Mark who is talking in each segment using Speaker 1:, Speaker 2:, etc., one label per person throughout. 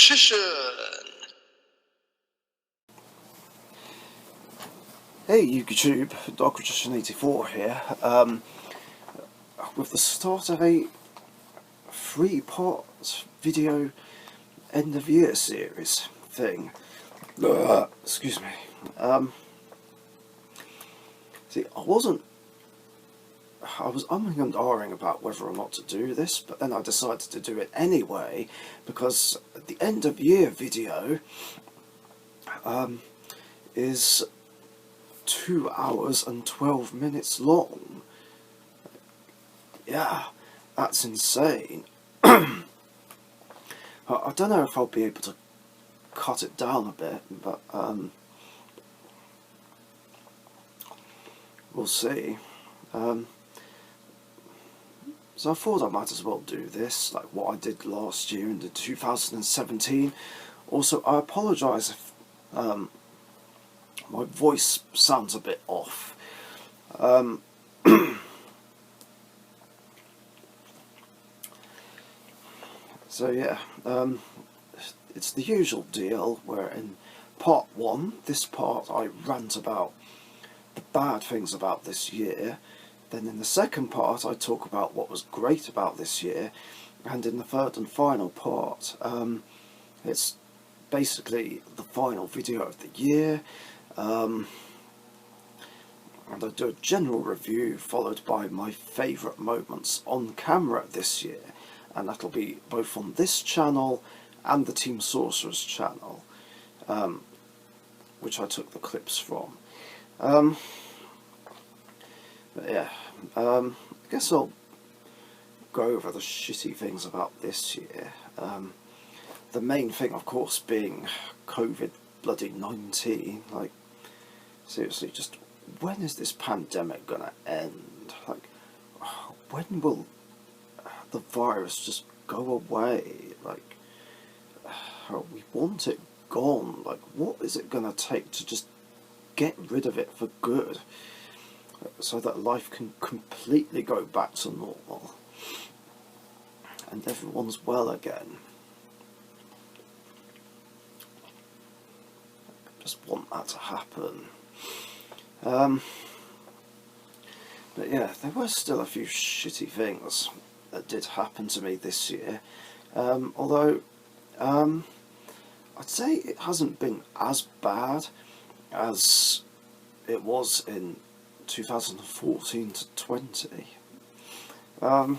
Speaker 1: nutrition.
Speaker 2: Hey YouTube, Nutrition84 here, with the start of a 3-part video end of year series thing. Excuse me. See, I was umming and ahhing about whether or not to do this, but then I decided to do it anyway, because the end of year video is 2 hours and 12 minutes long. Yeah, that's insane. I don't know if I'll be able to cut it down a bit, but we'll see. So I thought I might as well do this, like what I did last year in 2017. Also, I apologise if my voice sounds a bit off. So yeah, it's the usual deal where in part 1, this part, I rant about the bad things about this year. Then in the second part I talk about what was great about this year, and in the third and final part it's basically the final video of the year, and I do a general review followed by my favourite moments on camera this year, and that'll be both on this channel and the Team Sorcerers channel, which I took the clips from. But yeah, I guess I'll go over the shitty things about this year. The main thing, of course, being COVID-19. Like, seriously, just when is this pandemic gonna end? Like, when will the virus just go away? Like, we want it gone. Like, what is it gonna take to just get rid of it for good, so that life can completely go back to normal and everyone's well again? I just want that to happen. But yeah, there were still a few shitty things that did happen to me this year, although I'd say it hasn't been as bad as it was in 2014 to 20. I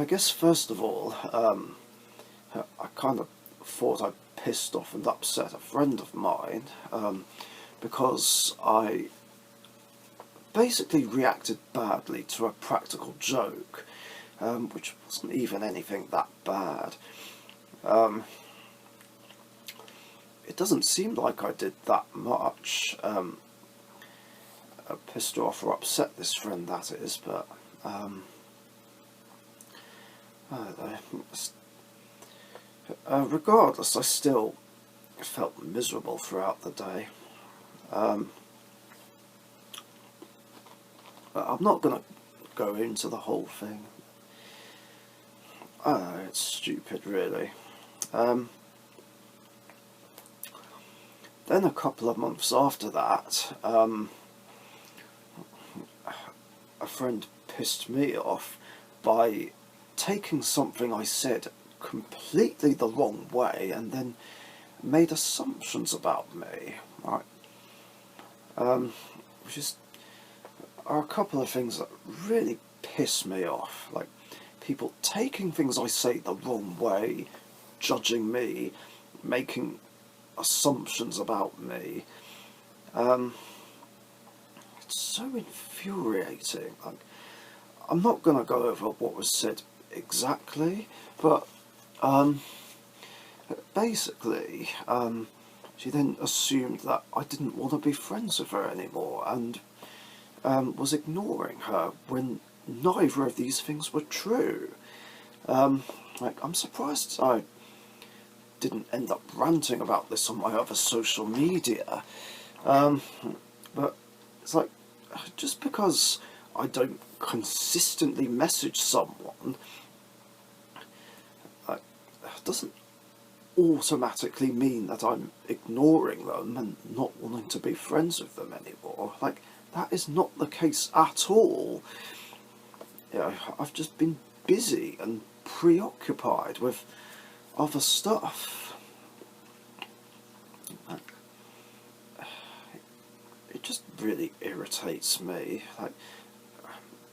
Speaker 2: guess first of all, I kind of thought I pissed off and upset a friend of mine, because I basically reacted badly to a practical joke, which wasn't even anything that bad. It doesn't seem like I did that much. I pissed off or upset this friend, that is, but I don't know. Regardless, I still felt miserable throughout the day. But I'm not going to go into the whole thing. I don't know, it's stupid, really. Then a couple of months after that, a friend pissed me off by taking something I said completely the wrong way and then made assumptions about me. Right? Which are a couple of things that really piss me off. Like, people taking things I say the wrong way, judging me, making assumptions about me. It's so infuriating. Like, I'm not going to go over what was said exactly, but basically, she then assumed that I didn't want to be friends with her anymore, and was ignoring her when neither of these things were true. Like, I'm surprised I didn't end up ranting about this on my other social media, but it's like, just because I don't consistently message someone, doesn't automatically mean that I'm ignoring them and not wanting to be friends with them anymore. Like, that is not the case at all. You know, I've just been busy and preoccupied with other stuff. It just really irritates me, like,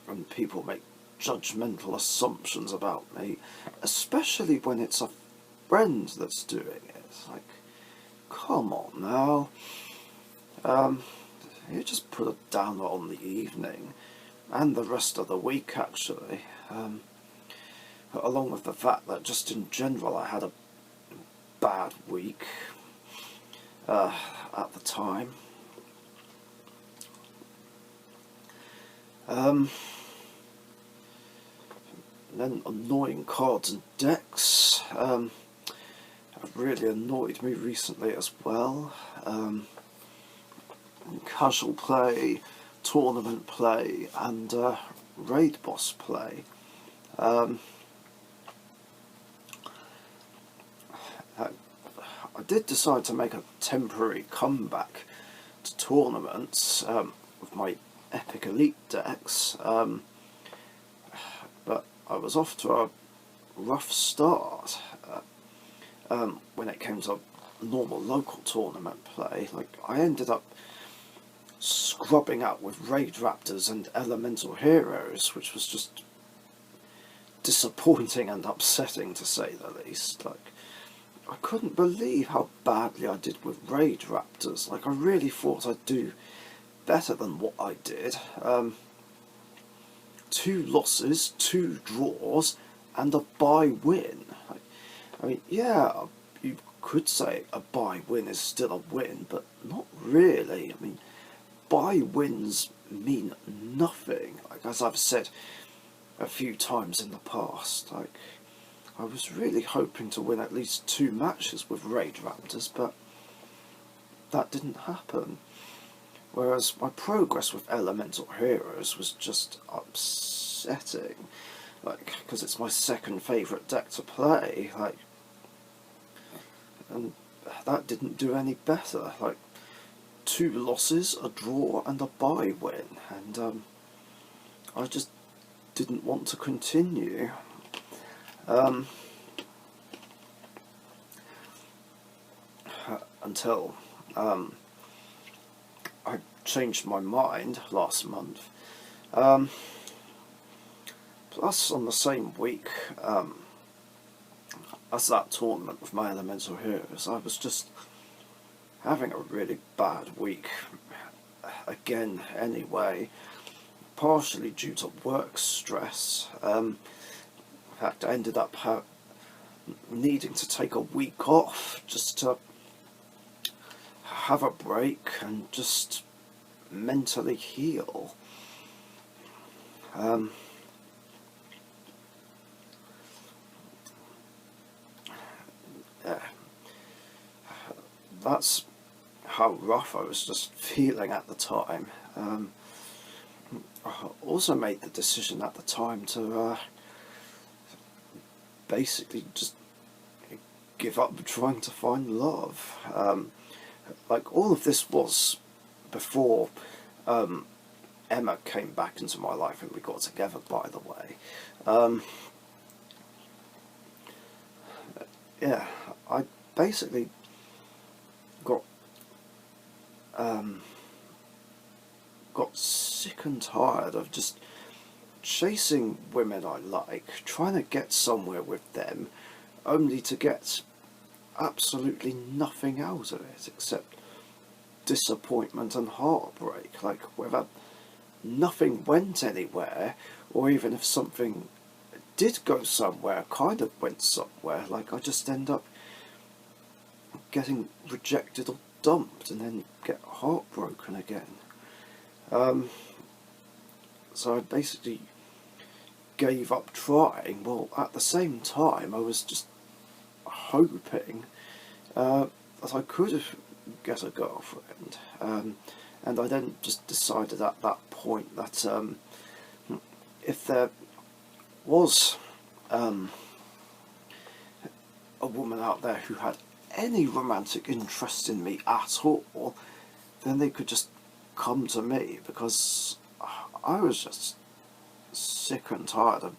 Speaker 2: when people make judgmental assumptions about me, especially when it's a friend that's doing it. Like, come on now. You just put a downer on the evening, and the rest of the week actually, along with the fact that just in general I had a bad week at the time. Then annoying cards and decks have really annoyed me recently as well. Casual play, tournament play, and raid boss play. I did decide to make a temporary comeback to tournaments with my Epic Elite decks, but I was off to a rough start when it came to normal local tournament play. Like, I ended up scrubbing out with Raid Raptors and Elemental Heroes, which was just disappointing and upsetting to say the least. Like, I couldn't believe how badly I did with Raid Raptors. Like, I really thought I'd do better than what I did. 2 losses, 2 draws, and a bye win. Like, I mean, yeah, you could say a bye win is still a win, but not really. I mean, bye wins mean nothing. Like, as I've said a few times in the past, like, I was really hoping to win at least 2 matches with Raid Raptors, but that didn't happen. Whereas my progress with Elemental Heroes was just upsetting, like, because it's my second favourite deck to play, like, and that didn't do any better. Like, 2 losses, a draw, and a bye win, and I just didn't want to continue. Until I changed my mind last month. Plus, on the same week as that tournament with my Elemental Heroes, I was just having a really bad week again anyway, partially due to work stress. In fact, I ended up needing to take a week off just to have a break and just mentally heal. Yeah. That's how rough I was just feeling at the time. I also made the decision at the time to basically just give up trying to find love. Like, all of this was before Emma came back into my life and we got together, by the way. Yeah, I basically got sick and tired of just chasing women I like, trying to get somewhere with them, only to get absolutely nothing out of it except disappointment and heartbreak. Like, whether nothing went anywhere, or even if something did go somewhere, kind of went somewhere, like, I just end up getting rejected or dumped and then get heartbroken again. So I basically gave up trying. Well, at the same time, I was just hoping that I could get a girlfriend, and I then just decided at that point that if there was a woman out there who had any romantic interest in me at all, then they could just come to me, because I was just sick and tired of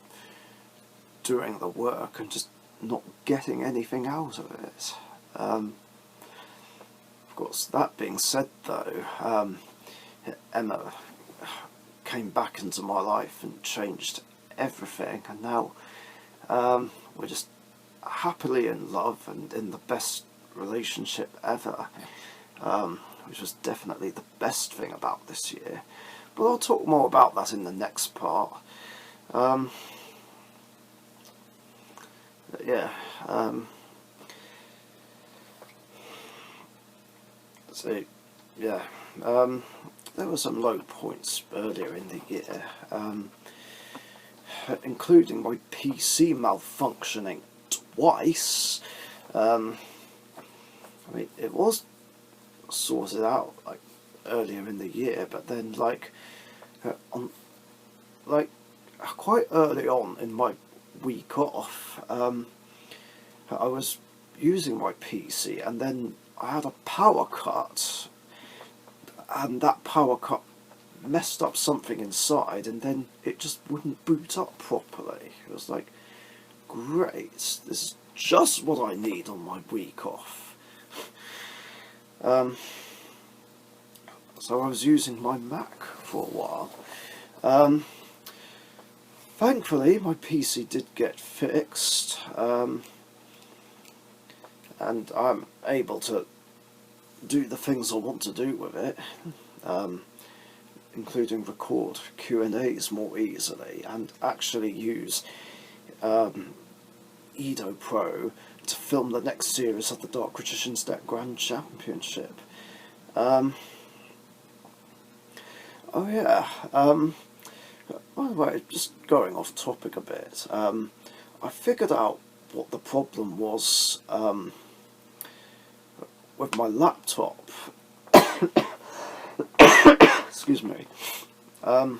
Speaker 2: doing the work and just not getting anything out of it. Of course, that being said though, Emma came back into my life and changed everything, and now we're just happily in love and in the best relationship ever, which was definitely the best thing about this year. But I'll talk more about that in the next part. Yeah. So, yeah. There were some low points earlier in the year, including my PC malfunctioning twice. I mean, it was sorted out like earlier in the year, but then quite early on in my week off, I was using my PC, and then I had a power cut, and that power cut messed up something inside, and then it just wouldn't boot up properly. It was like, great, this is just what I need on my week off. So I was using my Mac for a while. Thankfully, my PC did get fixed, and I'm able to do the things I want to do with it, including record Q&As more easily, and actually use Edo Pro to film the next series of the Dark Magician's Deck Grand Championship. Oh yeah, by the way, just going off topic a bit, I figured out what the problem was with my laptop. Excuse me. Like,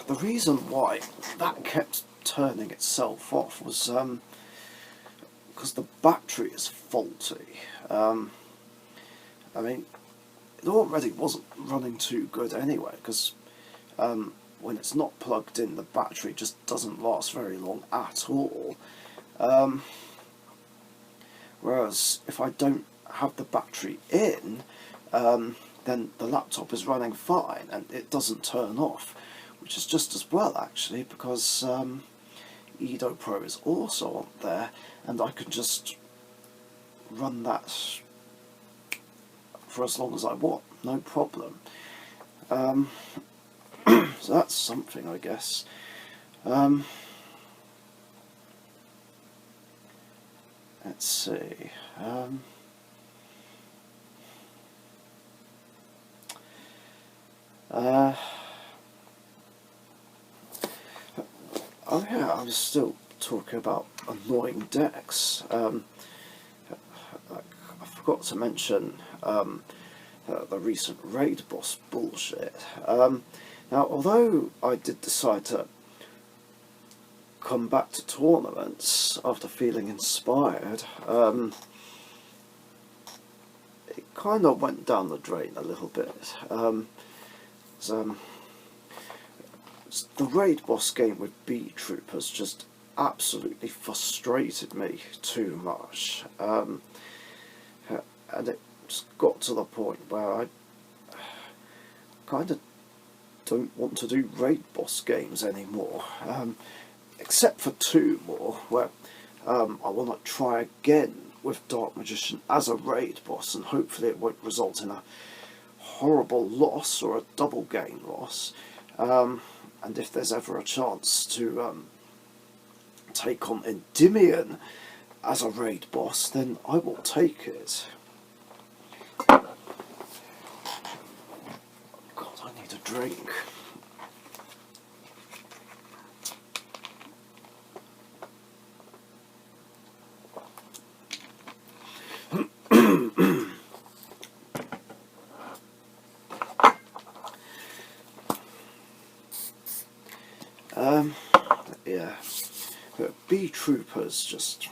Speaker 2: the reason why that kept turning itself off was because the battery is faulty. I mean, it already wasn't running too good anyway, because when it's not plugged in, the battery just doesn't last very long at all. Whereas if I don't have the battery in, then the laptop is running fine and it doesn't turn off, which is just as well actually, because Edo Pro is also on there, and I can just run that for as long as I want, no problem. So that's something, I guess. Let's see. Oh yeah, I was still talking about annoying decks. I forgot to mention the recent raid boss bullshit. Now, although I did decide to come back to tournaments after feeling inspired, it kind of went down the drain a little bit. The raid boss game with Bee Troopers just absolutely frustrated me too much, and it just got to the point where I kind of don't want to do raid boss games anymore, except for two more, where I want to try again with Dark Magician as a raid boss, and hopefully it won't result in a horrible loss or a double game loss. And if there's ever a chance to take on Endymion as a raid boss, then I will take it. God, I need a drink. Yeah. Troopers just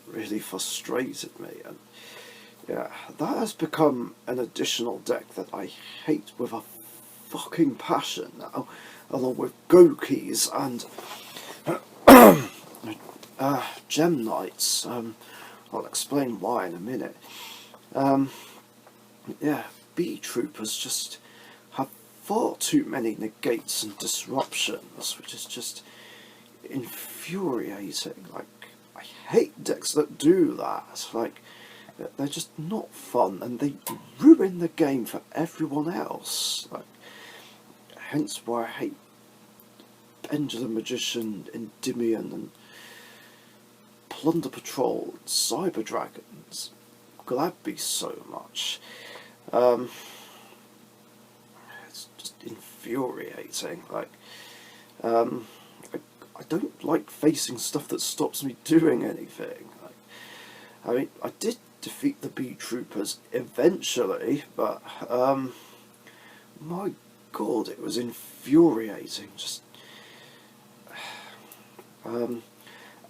Speaker 2: really frustrated me, and yeah, that has become an additional deck that I hate with a fucking passion now, along with Gokis and Gem Knights. I'll explain why in a minute. Yeah, B Troopers just have far too many negates and disruptions, which is just infuriating. Like, I hate decks that do that. Like, they're just not fun, and they ruin the game for everyone else. Like, hence why I hate Pendulum Magician, Endymion, and Plunder Patrol, and Cyber Dragons, Glad so much. It's just infuriating. Like, I don't like facing stuff that stops me doing anything. Like, I mean, I did defeat the B Troopers eventually, but my god, it was infuriating. Just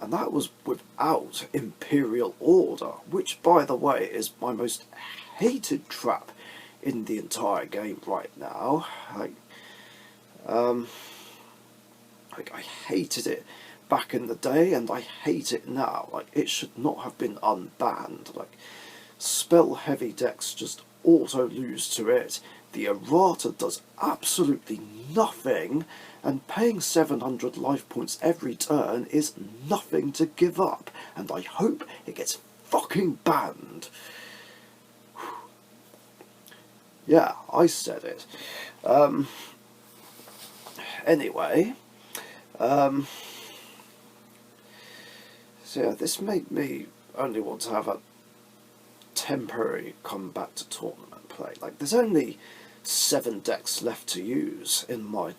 Speaker 2: and that was without Imperial Order, which, by the way, is my most hated trap in the entire game right now. Like, I hated it back in the day, and I hate it now. Like, it should not have been unbanned. Like, spell-heavy decks just auto-lose to it. The errata does absolutely nothing, and paying 700 life points every turn is nothing to give up, and I hope it gets fucking banned. Yeah, I said it. Anyway, so yeah, this made me only want to have a temporary comeback to tournament play. Like, there's only 7 decks left to use in my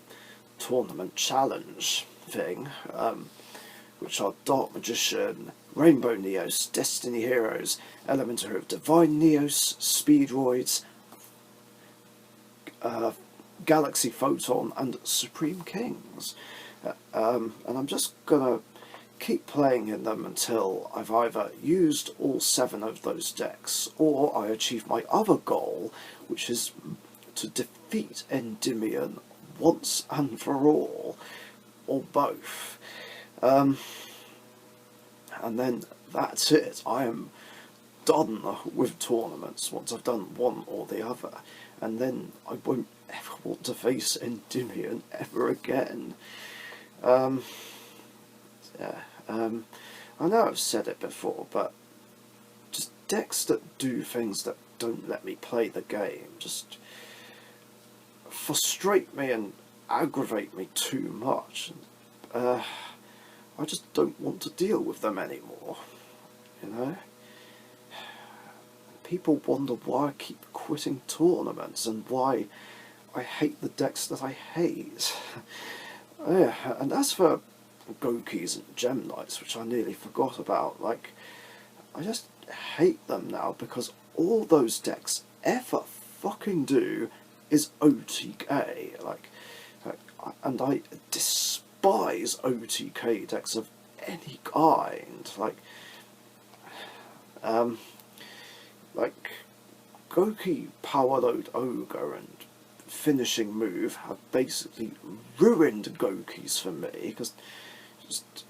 Speaker 2: tournament challenge thing, which are Dark Magician, Rainbow Neos, Destiny Heroes, Elementor of Divine Neos, Speedroids, Galaxy Photon, and Supreme Kings. And I'm just gonna keep playing in them until I've either used all 7 of those decks, or I achieve my other goal, which is to defeat Endymion once and for all, or both. And then that's it. I am done with tournaments once I've done one or the other, and then I won't ever want to face Endymion ever again. I know I've said it before, but just decks that do things that don't let me play the game just frustrate me and aggravate me too much. I just don't want to deal with them anymore, you know? People wonder why I keep quitting tournaments and why I hate the decks that I hate. Yeah, and as for Gokis and Gem Knights, which I nearly forgot about, like, I just hate them now because all those decks ever fucking do is OTK. Like, and I despise OTK decks of any kind. Like Goki Powerload Ogre and Finishing Move have basically ruined Gokis for me, because just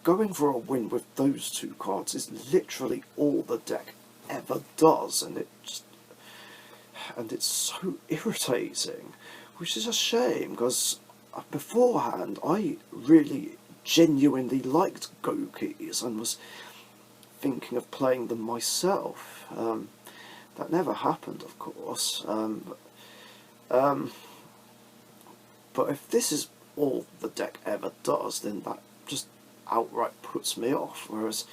Speaker 2: going for a win with those 2 cards is literally all the deck ever does, and it's so irritating, which is a shame, because beforehand I really genuinely liked Gokis and was thinking of playing them myself. That never happened, of course. But if this is all the deck ever does, then that just outright puts me off. Whereas,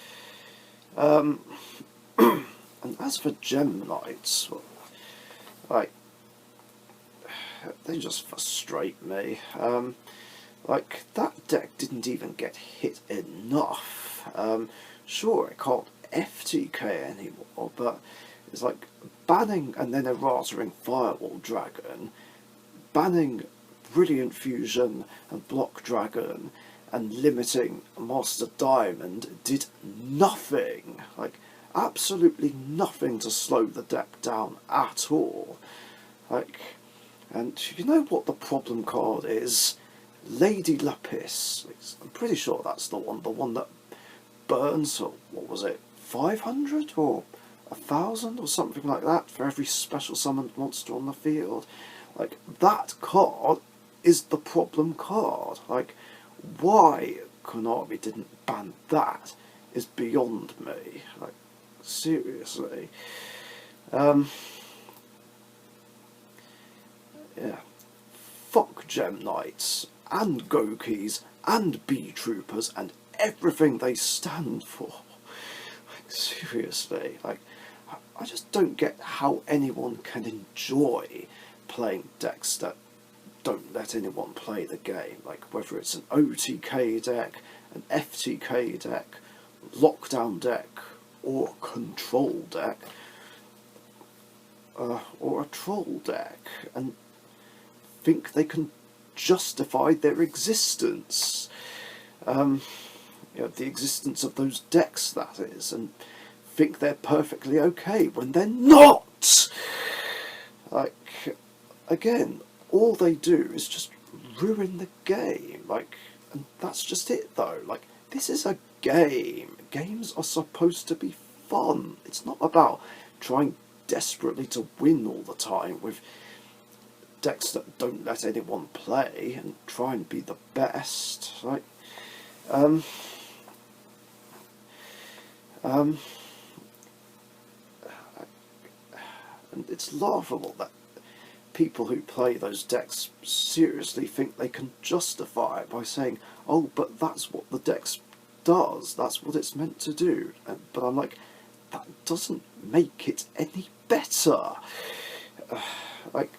Speaker 2: and as for Gem Knights, well, like, they just frustrate me. Like, that deck didn't even get hit enough. Sure, it can't FTK anymore, but it's like banning and then errataing Firewall Dragon, banning Brilliant Fusion and Block Dragon, and limiting Master Diamond did nothing, like absolutely nothing to slow the deck down at all. Like, and you know what the problem card is? Lady Lapis. I'm pretty sure that's the one that burns, or what was it, 500 or 1,000 or something like that for every special summoned monster on the field. Like, that card is the problem card. Like, why Konami didn't ban that is beyond me. Like, seriously. Yeah. Fuck Gem Knights, and Gokis, and Bee Troopers, and everything they stand for. Like, seriously. Like, I just don't get how anyone can enjoy playing decks that don't let anyone play the game. Like, whether it's an OTK deck, an FTK deck, lockdown deck, or a control deck, or a troll deck, and think they can justify their existence. The existence of those decks, that is, and think they're perfectly okay when they're not. Like, again, all they do is just ruin the game. Like, and that's just it, though. Like, this is a game. Games are supposed to be fun. It's not about trying desperately to win all the time with decks that don't let anyone play and try and be the best. Like, and it's laughable that people who play those decks seriously think they can justify it by saying, oh, but that's what the deck does, that's what it's meant to do. But I'm like, that doesn't make it any better. Like,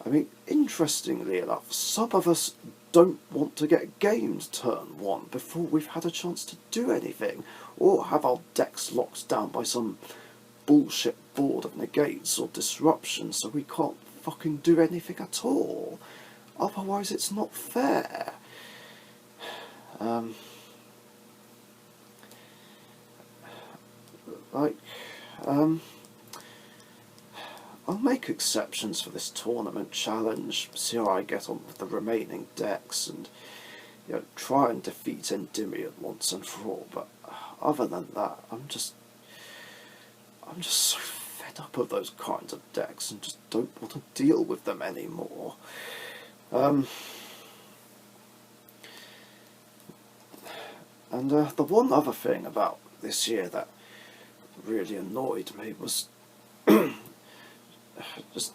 Speaker 2: I mean, interestingly enough, some of us don't want to get gamed turn one before we've had a chance to do anything, or have our decks locked down by some bullshit board of negates or disruption so we can't fucking do anything at all. Otherwise it's not fair. I'll make exceptions for this tournament challenge, see how I get on with the remaining decks, and try and defeat Endymion once and for all, but other than that, I'm just so fed up of those kinds of decks and just don't want to deal with them anymore. And the one other thing about this year that really annoyed me was just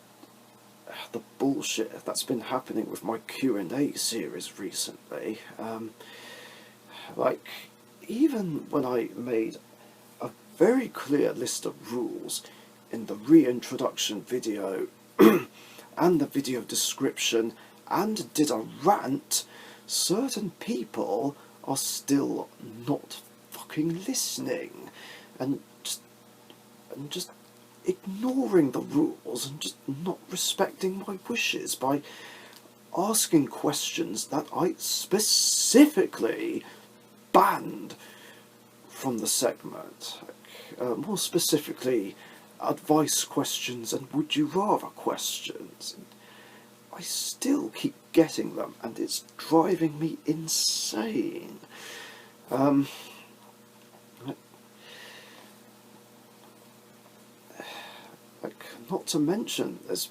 Speaker 2: the bullshit that's been happening with my Q&A series recently. Like, even when I made a very clear list of rules in the reintroduction video and the video description and did a rant, certain people are still not fucking listening and just ignoring the rules and just not respecting my wishes by asking questions that I specifically banned from the segment. More specifically, advice questions and would you rather questions. I still keep getting them and it's driving me insane. Not to mention, there's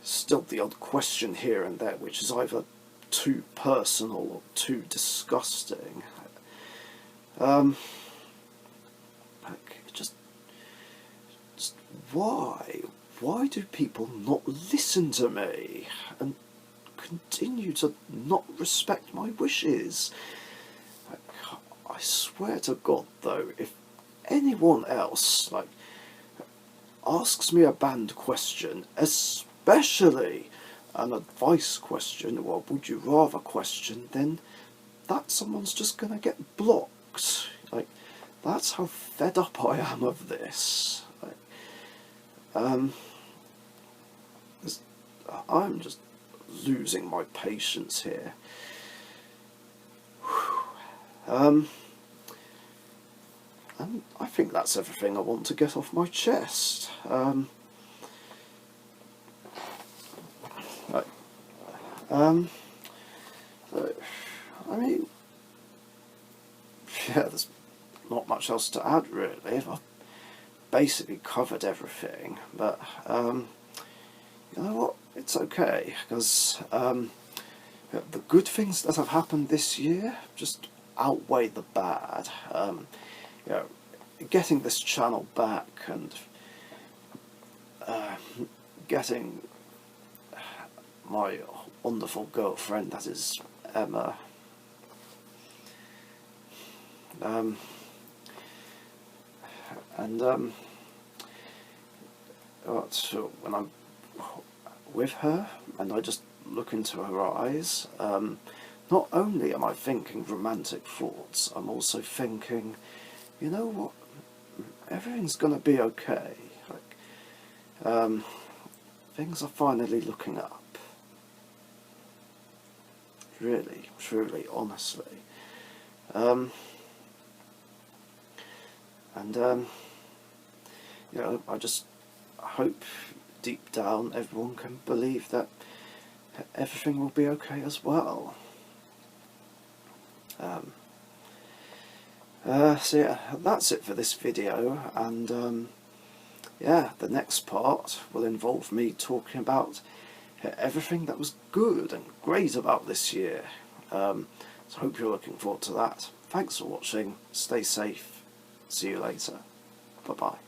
Speaker 2: still the odd question here and there which is either too personal or too disgusting. Just why? Why do people not listen to me and continue to not respect my wishes? I swear to God, though, if anyone else, asks me a banned question, especially an advice question or a would you rather question, then that someone's just gonna get blocked. That's how fed up I am of this. I'm just losing my patience here. And I think that's everything I want to get off my chest. Right. So, I mean, yeah, there's not much else to add really. I've basically covered everything, but you know what? It's okay, because the good things that have happened this year just outweigh the bad. You know, getting this channel back and getting my wonderful girlfriend, that is Emma, so when I'm with her and I just look into her eyes, not only am I thinking romantic thoughts, I'm also thinking, you know what, everything's gonna be okay. Like, things are finally looking up. Really, truly, honestly. You know, I just hope deep down everyone can believe that everything will be okay as well. So yeah, that's it for this video, and yeah, the next part will involve me talking about everything that was good and great about this year. So I hope you're looking forward to that. Thanks for watching, stay safe, see you later, bye bye.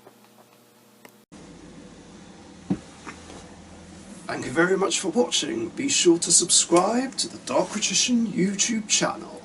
Speaker 2: Thank you very much for watching. Be sure to subscribe to the Dark Magician YouTube channel.